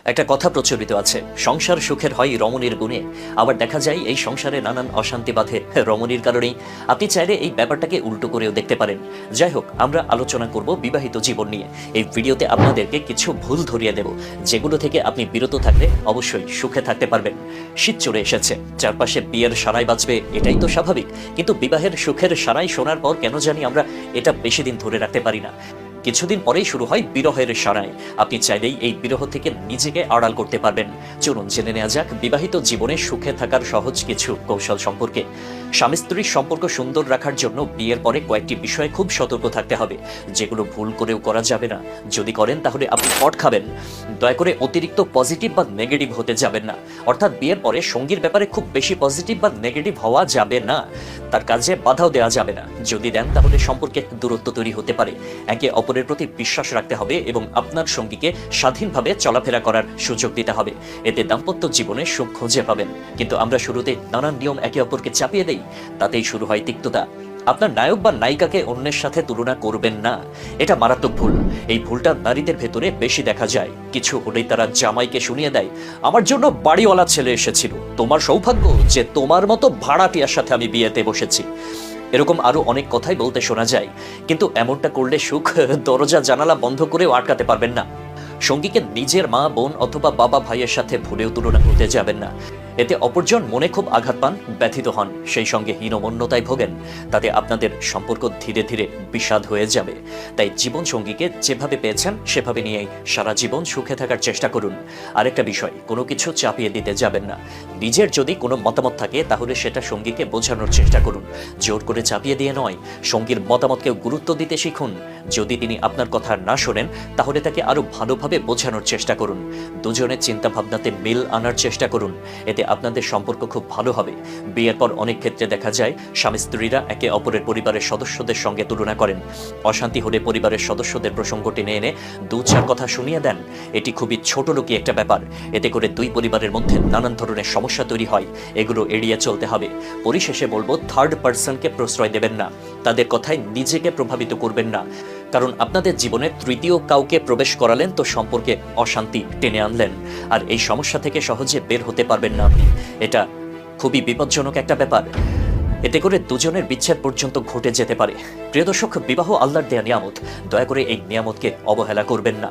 একটা কথা প্রচলিত আছে, সংসার সুখের হয় রমণীর গুণে। আবার দেখা যায় এই সংসারে নানান অশান্তি বাধে রমণীর কারণেই। আপনি চাইলে এই ব্যাপারটাকে উল্টো করেও দেখতে পারেন। যাই হোক, আমরা আলোচনা করব বিবাহিত জীবন নিয়ে। এই ভিডিওতে আপনাদেরকে কিছু ভুল ধরিয়ে দেব, যেগুলো থেকে আপনি বিরত থাকলে অবশ্যই সুখে থাকতে পারবেন। শীত চলে এসেছে, চারপাশে বিয়ের সারাই বাজবে, এটাই তো স্বাভাবিক। কিন্তু বিবাহের সুখের সারাই শোনার পর কেন জানি আমরা এটা বেশি দিন ধরে রাখতে পারি না। কিছুদিন পরেই শুরু হয় বিরহের সারাই। আপনি চাইলেই এই বিরহ থেকে নিজেকে আড়াল করতে পারবেন। চলুন জেনে নেওয়া যাক বিবাহিত জীবনে সুখে থাকার সহজ কিছু কৌশল সম্পর্কে। স্বামী স্ত্রীর সম্পর্ক সুন্দর রাখার জন্য বিয়ের পরে কয়েকটি বিষয়ে খুব সতর্ক থাকতে হবে, যেগুলো ভুল করেও করা যাবে না। যদি করেন তাহলে আপনি পট খাবেন। দয়া করে অতিরিক্ত পজিটিভ বা নেগেটিভ হতে যাবেন না। অর্থাৎ বিয়ের পরে সঙ্গীর ব্যাপারে খুব বেশি পজিটিভ বা নেগেটিভ হওয়া যাবে না। তার কাজে বাধাও দেওয়া যাবে না। যদি দেন তাহলে সম্পর্কে দূরত্ব তৈরি হতে পারে। একে অপরের প্রতি বিশ্বাস রাখতে হবে এবং আপনার সঙ্গীকে স্বাধীনভাবে চলাফেরা করার সুযোগ দিতে হবে। এতে দাম্পত্য জীবনে সুখ খুঁজে পাবেন। কিন্তু আমরা শুরুতে নানান নিয়ম একে অপরকে চাপিয়ে দেই, তাতেই শুরু হয় তিক্ততা। আপনার নায়ক বা নায়িকাকে অন্যের সাথে তুলনা করবেন না। এটা মারাত্মক ভুল। এই ভুলটা নারীদের ভেতরে বেশি দেখা যায়। কিছু হলেই তারা জামাইকে শুনিয়ে দেয়, আমার জন্য বাড়িওয়ালা ছেলে এসেছিল, তোমার সৌভাগ্য যে তোমার মতো ভাড়াটিয়ার সাথে আমি বিয়েতে বসেছি। এরকম আরো অনেক কথাই বলতে শোনা যায়। কিন্তু এমনটা করলে সুখ দরজা জানালা বন্ধ করেও আটকাতে পারবেন না। সঙ্গীকে নিজের মা, বোন অথবা বাবা, ভাইয়ের সাথে ভুলেও তুলনা করতে যাবেন না। এতে অপরজন মনে খুব আঘাত পান, ব্যথিত হন, সেই সঙ্গে হীনমন্যতায় ভোগেন। তাতে আপনাদের সম্পর্ক ধীরে ধীরে বিষাদ হয়ে যাবে। তাই জীবন সঙ্গীকে যেভাবে পেয়েছেন সেভাবে নিয়েই সারা জীবন সুখে থাকার চেষ্টা করুন। আরেকটা বিষয়, কোনো কিছু চাপিয়ে দিতে যাবেন না। নিজের যদি কোনো মতামত থাকে তাহলে সেটা সঙ্গীকে বোঝানোর চেষ্টা করুন। জোর করে চাপিয়ে দিয়ে নয়। সঙ্গীর মতামতকেও গুরুত্ব দিতে শিখুন। যদি তিনি আপনার কথা না শোনেন তাহলে তাকে আরো ভালোভাবে বোঝানোর চেষ্টা করুন। দুজনের চিন্তা ভাবনাতে মিল আনার চেষ্টা করুন। এতে আপনাদের সম্পর্ক খুব ভালো হবে। বিয়ের পর অনেক ক্ষেত্রে দেখা যায় স্বামী স্ত্রীরা একে অপরের পরিবারের সদস্যদের সঙ্গে তুলনা করেন। অশান্তি হলে পরিবারের সদস্যদের প্রসঙ্গ টেনে এনে দু চার কথা শুনিয়ে দেন। এটি খুবই ছোট লোকই একটা ব্যাপার। এতে করে দুই পরিবারের মধ্যে নানান ধরনের সমস্যা তৈরি হয়। এগুলো এড়িয়ে চলতে হবে। পরিশেষে বলবো, থার্ড পার্সনকে প্রশ্রয় দেবেন না। তাদের কথায় নিজেকে প্রভাবিত করবেন না। কারণ আপনাদের জীবনে তৃতীয় কাউকে প্রবেশ করালেন তো সম্পর্কে অশান্তি টেনে আনলেন। আর এই সমস্যা থেকে সহজে বের হতে পারবেন না আপনি। এটা খুবই বিপজ্জনক একটা ব্যাপার। এতে করে দুজনের বিচ্ছেদ পর্যন্ত ঘটে যেতে পারে। প্রিয় দর্শক, বিবাহ আল্লাহর দেয়া নিয়ামত। দয়া করে এই নিয়ামতকে অবহেলা করবেন না।